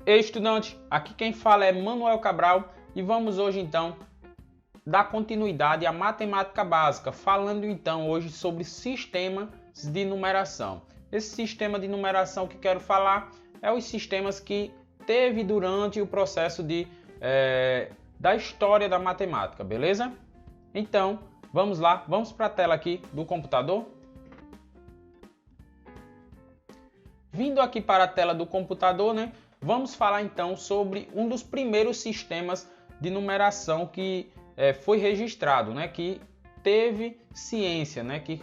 Ei, estudante, aqui quem fala é Manuel Cabral e vamos hoje então dar continuidade à matemática básica, falando então hoje sobre sistemas de numeração. Esse sistema de numeração que quero falar é os sistemas que teve durante o processo da história da matemática, beleza? Então, vamos lá, vamos para a tela aqui do computador. Vindo aqui para a tela do computador, né? Vamos falar então sobre um dos primeiros sistemas de numeração que foi registrado, né? Que teve ciência, né? Que,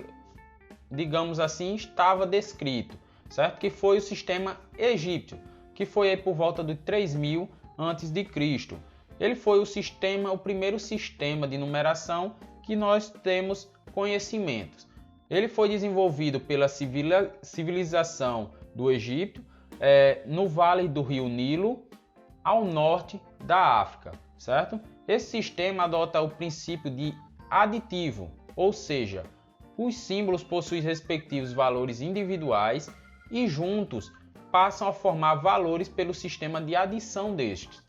digamos assim, estava descrito, certo? Que foi o sistema egípcio, que foi aí por volta de 3000 a.C. Ele foi o primeiro sistema de numeração que nós temos conhecimentos. Ele foi desenvolvido pela civilização do Egito, no vale do rio Nilo, ao norte da África, certo? Esse sistema adota o princípio de aditivo, ou seja, os símbolos possuem respectivos valores individuais e juntos passam a formar valores pelo sistema de adição destes.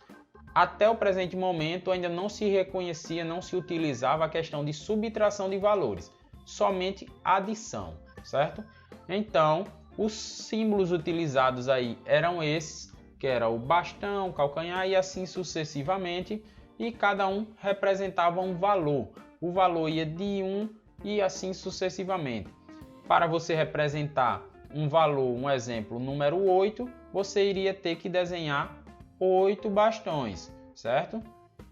Até o presente momento ainda não se reconhecia, não se utilizava a questão de subtração de valores, somente adição, certo? Então, os símbolos utilizados aí eram esses, que era o bastão, o calcanhar e assim sucessivamente, e cada um representava um valor. O valor ia de 1 e assim sucessivamente. Para você representar um valor, um exemplo, o número 8, você iria ter que desenhar 8 bastões, certo?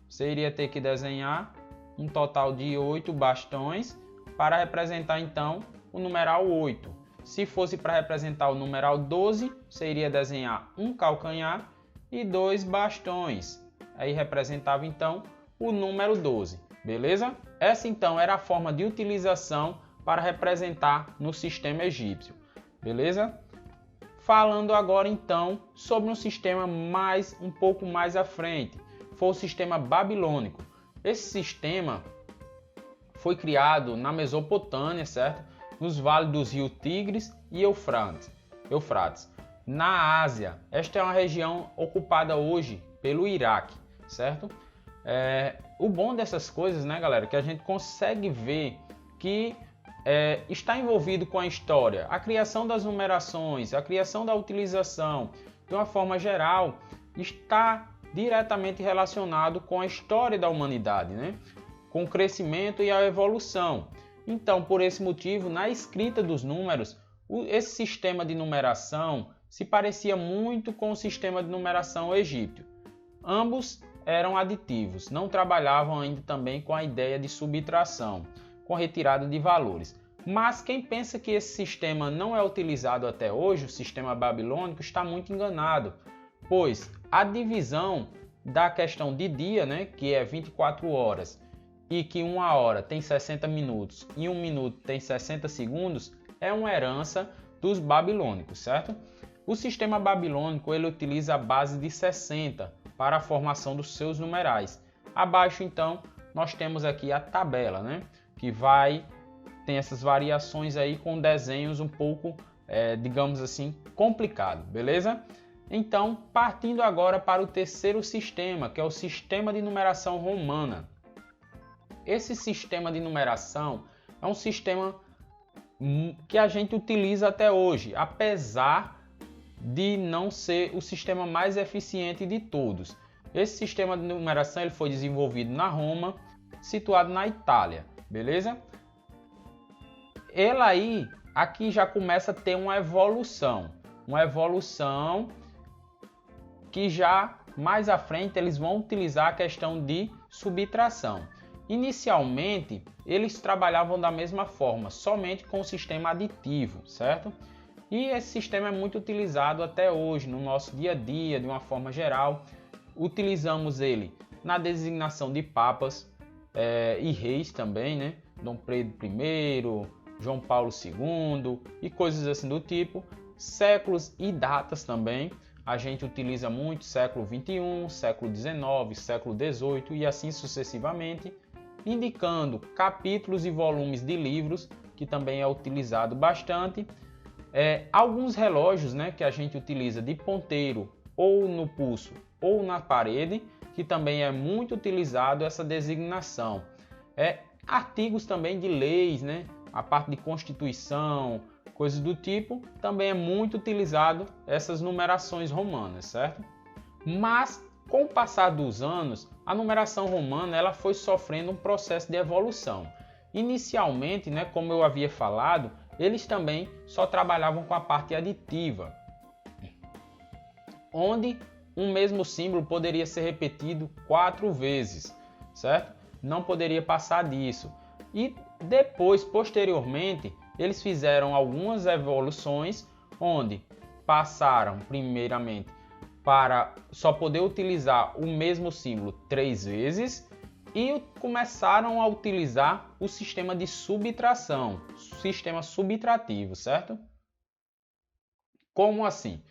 Você iria ter que desenhar um total de 8 bastões para representar então o numeral 8. Se fosse para representar o numeral 12, você iria desenhar um calcanhar e 2 bastões. Aí representava então o número 12, beleza? Essa então era a forma de utilização para representar no sistema egípcio, beleza? Falando agora então sobre um sistema um pouco mais à frente, foi o sistema babilônico. Esse sistema foi criado na Mesopotâmia, certo? Nos vales dos rios Tigres e Eufrates. Na Ásia, esta é uma região ocupada hoje pelo Iraque, certo? O bom dessas coisas, né, galera, que a gente consegue ver que está envolvido com a história, a criação das numerações, a criação da utilização, de uma forma geral, está diretamente relacionado com a história da humanidade, né? Com o crescimento e a evolução. Então, por esse motivo, na escrita dos números, esse sistema de numeração se parecia muito com o sistema de numeração egípcio. Ambos eram aditivos, não trabalhavam ainda também com a ideia de subtração, com retirada de valores. Mas quem pensa que esse sistema não é utilizado até hoje, o sistema babilônico, está muito enganado, pois a divisão da questão de dia, né, que é 24 horas, e que uma hora tem 60 minutos e um minuto tem 60 segundos, é uma herança dos babilônicos, certo? O sistema babilônico ele utiliza a base de 60 para a formação dos seus numerais. Abaixo, então, nós temos aqui a tabela, né? Que tem essas variações aí com desenhos um pouco, digamos assim, complicado, beleza? Então, partindo agora para o terceiro sistema, que é o sistema de numeração romana. Esse sistema de numeração é um sistema que a gente utiliza até hoje, apesar de não ser o sistema mais eficiente de todos. Esse sistema de numeração ele foi desenvolvido na Roma, situado na Itália, beleza? Ele aí, aqui já começa a ter uma evolução que já mais à frente eles vão utilizar a questão de subtração. Inicialmente, eles trabalhavam da mesma forma, somente com o sistema aditivo, certo? E esse sistema é muito utilizado até hoje, no nosso dia a dia, de uma forma geral. Utilizamos ele na designação de papas e reis também, né? Dom Pedro I, João Paulo II e coisas assim do tipo. Séculos e datas também. A gente utiliza muito século XXI, século XIX, século XVIII e assim sucessivamente, indicando capítulos e volumes de livros, que também é utilizado bastante. Alguns relógios, né, que a gente utiliza de ponteiro ou no pulso ou na parede, que também é muito utilizado essa designação. Artigos também de leis, né? A parte de Constituição, coisas do tipo, também é muito utilizado essas numerações romanas, certo? Mas com o passar dos anos, a numeração romana ela foi sofrendo um processo de evolução. Inicialmente, né, como eu havia falado, eles também só trabalhavam com a parte aditiva, onde um mesmo símbolo poderia ser repetido 4 vezes, certo? Não poderia passar disso. E depois, posteriormente, eles fizeram algumas evoluções, onde passaram primeiramente para só poder utilizar o mesmo símbolo 3 vezes e começaram a utilizar o sistema de subtração, sistema subtrativo, certo? Como assim?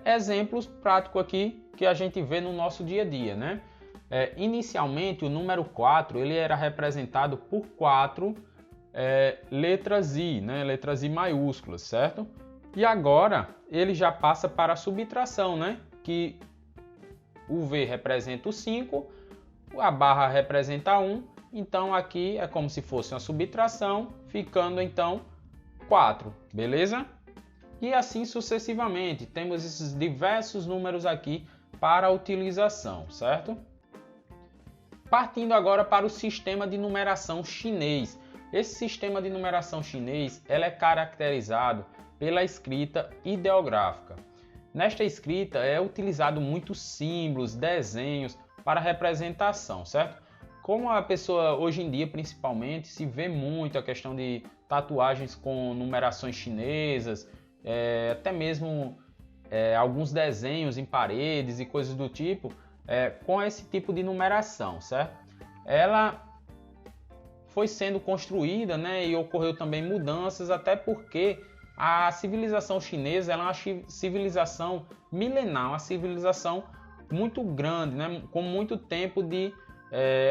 Exemplos práticos aqui que a gente vê no nosso dia a dia, né? Inicialmente, o número 4 ele era representado por 4 letras I, né? Letras I maiúsculas, certo? E agora ele já passa para a subtração, né? Que o V representa o 5, a barra representa 1, então aqui é como se fosse uma subtração, ficando então 4, beleza? E assim sucessivamente, temos esses diversos números aqui para a utilização, certo? Partindo agora para o sistema de numeração chinês. Esse sistema de numeração chinês é caracterizado pela escrita ideográfica. Nesta escrita é utilizado muitos símbolos, desenhos para representação, certo? Como a pessoa hoje em dia principalmente se vê muito a questão de tatuagens com numerações chinesas, até mesmo alguns desenhos em paredes e coisas do tipo, com esse tipo de numeração, certo? Ela foi sendo construída, né, e ocorreu também mudanças, até porque a civilização chinesa ela é uma civilização milenar, uma civilização muito grande, né, com muito tempo de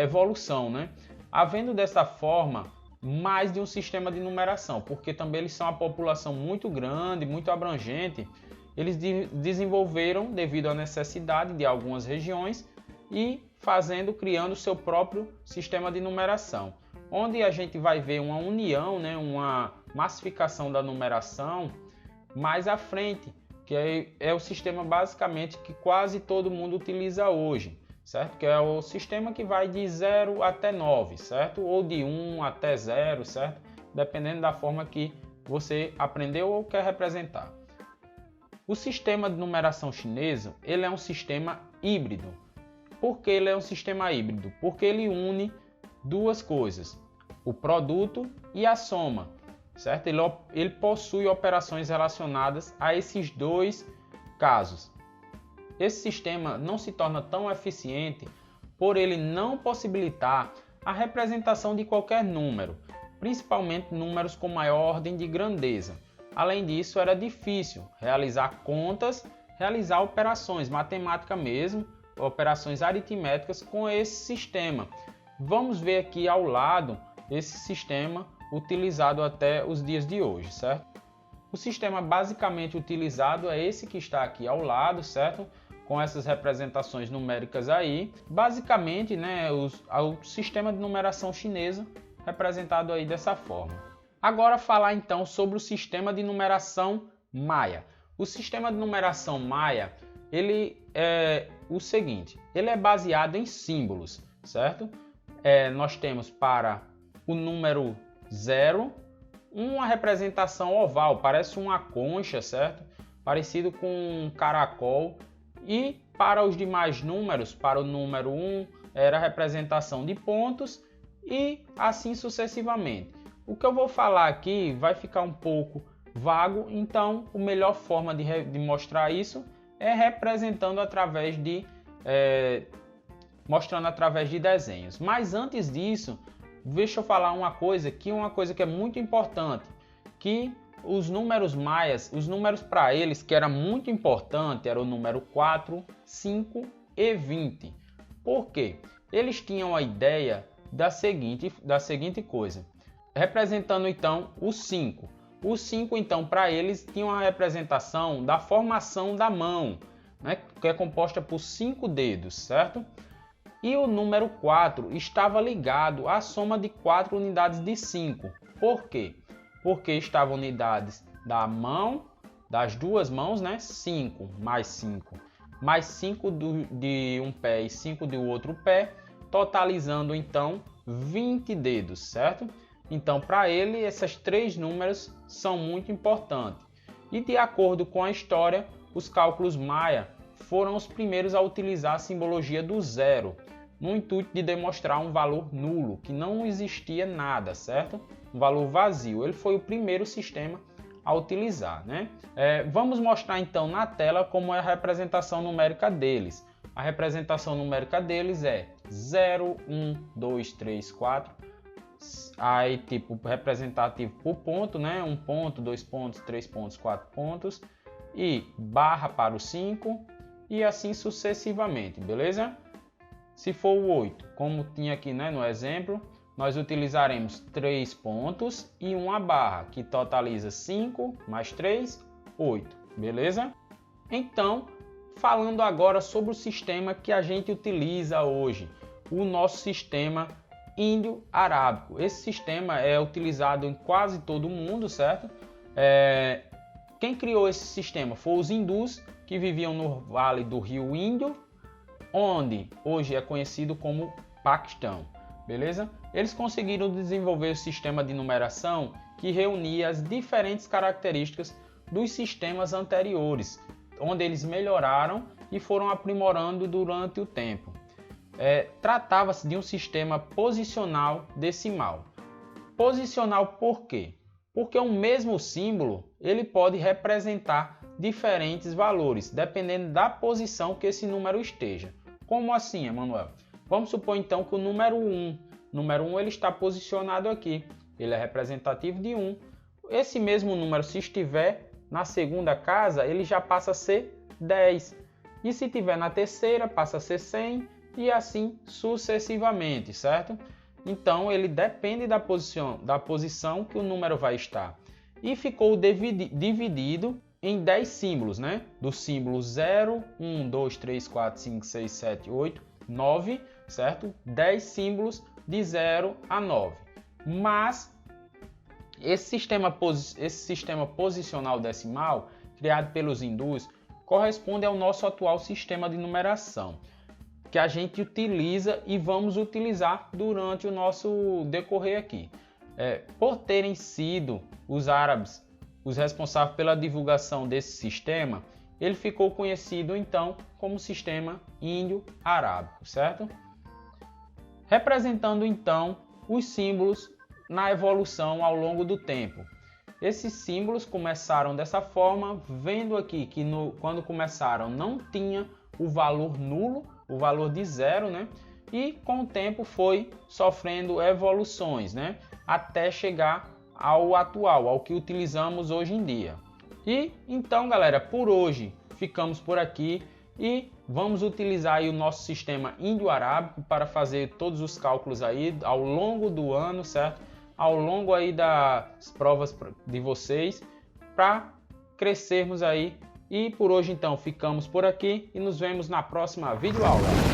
evolução, né? Havendo dessa forma mais de um sistema de numeração, porque também eles são uma população muito grande, muito abrangente. Eles desenvolveram devido à necessidade de algumas regiões e criando seu próprio sistema de numeração, onde a gente vai ver uma união, né, uma massificação da numeração mais à frente, que é o sistema basicamente que quase todo mundo utiliza hoje, certo? Que é o sistema que vai de 0 até 9, certo? Ou de 1 até 0, certo? Dependendo da forma que você aprendeu ou quer representar. O sistema de numeração chinesa, ele é um sistema híbrido. Por que ele é um sistema híbrido? Porque ele une duas coisas, o produto e a soma, certo? Ele possui operações relacionadas a esses dois casos. Esse sistema não se torna tão eficiente por ele não possibilitar a representação de qualquer número, principalmente números com maior ordem de grandeza. Além disso, era difícil realizar contas, realizar operações matemáticas mesmo, operações aritméticas com esse sistema. Vamos ver aqui ao lado esse sistema utilizado até os dias de hoje, certo? O sistema basicamente utilizado é esse que está aqui ao lado, certo? Com essas representações numéricas aí. Basicamente, né, o sistema de numeração chinesa representado aí dessa forma. Agora falar então sobre o sistema de numeração maia. O sistema de numeração maia, ele é o seguinte, ele é baseado em símbolos, certo? Nós temos para o número 0, uma representação oval, parece uma concha, certo? Parecido com um caracol. E para os demais números, para o número 1, era a representação de pontos e assim sucessivamente. O que eu vou falar aqui vai ficar um pouco vago, então a melhor forma de mostrar isso é representando através de mostrando através de desenhos. Mas antes disso, deixa eu falar uma coisa que é muito importante, que os números maias, os números para eles que era muito importante, era o número 4, 5 e 20. Por quê? Eles tinham a ideia da seguinte coisa, representando então o 5. O 5 então para eles tinha uma representação da formação da mão, né? que é composta por 5 dedos, certo? E o número 4 estava ligado à soma de 4 unidades de 5. Por quê? Porque estavam unidades da mão, das duas mãos, né? 5 mais 5, mais 5 de um pé e 5 do outro pé, totalizando então 20 dedos, certo? Então, para ele, esses 3 números são muito importantes. E de acordo com a história, os cálculos maia foram os primeiros a utilizar a simbologia do zero, no intuito de demonstrar um valor nulo, que não existia nada, certo? Um valor vazio. Ele foi o primeiro sistema a utilizar, né? Vamos mostrar então na tela como é a representação numérica deles. A representação numérica deles é 0, 1, 2, 3, 4. Aí tipo representativo por ponto, né? 1 ponto, 2 pontos, 3 pontos, 4 pontos. E barra para o 5 e assim sucessivamente, beleza? Se for o 8, como tinha aqui, né, no exemplo, nós utilizaremos 3 pontos e uma barra, que totaliza 5 mais 3, 8, beleza? Então, falando agora sobre o sistema que a gente utiliza hoje, o nosso sistema índio-arábico. Esse sistema é utilizado em quase todo o mundo, certo? Quem criou esse sistema foram os hindus, que viviam no vale do rio Índio, onde hoje é conhecido como Paquistão, beleza? Eles conseguiram desenvolver o sistema de numeração que reunia as diferentes características dos sistemas anteriores, onde eles melhoraram e foram aprimorando durante o tempo. Tratava-se de um sistema posicional decimal. Posicional por quê? Porque o mesmo símbolo ele pode representar diferentes valores, dependendo da posição que esse número esteja. Como assim, Emanuel? Vamos supor então que o número 1, ele está posicionado aqui, ele é representativo de 1. Esse mesmo número, se estiver na segunda casa, ele já passa a ser 10. E se estiver na terceira, passa a ser 100 e assim sucessivamente, certo? Então ele depende da posição que o número vai estar. E ficou dividido em 10 símbolos, né? Do símbolo 0, 1, 2, 3, 4, 5, 6, 7, 8, 9, certo? 10 símbolos de 0 a 9. Mas esse sistema posicional decimal, criado pelos hindus, corresponde ao nosso atual sistema de numeração, que a gente utiliza e vamos utilizar durante o nosso decorrer aqui. Por terem sido os árabes os responsáveis pela divulgação desse sistema, ele ficou conhecido então como sistema índio-arábico, certo? Representando então os símbolos na evolução ao longo do tempo. Esses símbolos começaram dessa forma, vendo aqui que quando começaram não tinha o valor nulo, o valor de 0, né? E com o tempo foi sofrendo evoluções, né? Até chegar ao atual, ao que utilizamos hoje em dia. E então, galera, por hoje ficamos por aqui e vamos utilizar aí o nosso sistema índio-arábico para fazer todos os cálculos aí ao longo do ano, certo? Ao longo aí das provas de vocês, para crescermos aí. E por hoje então ficamos por aqui e nos vemos na próxima videoaula.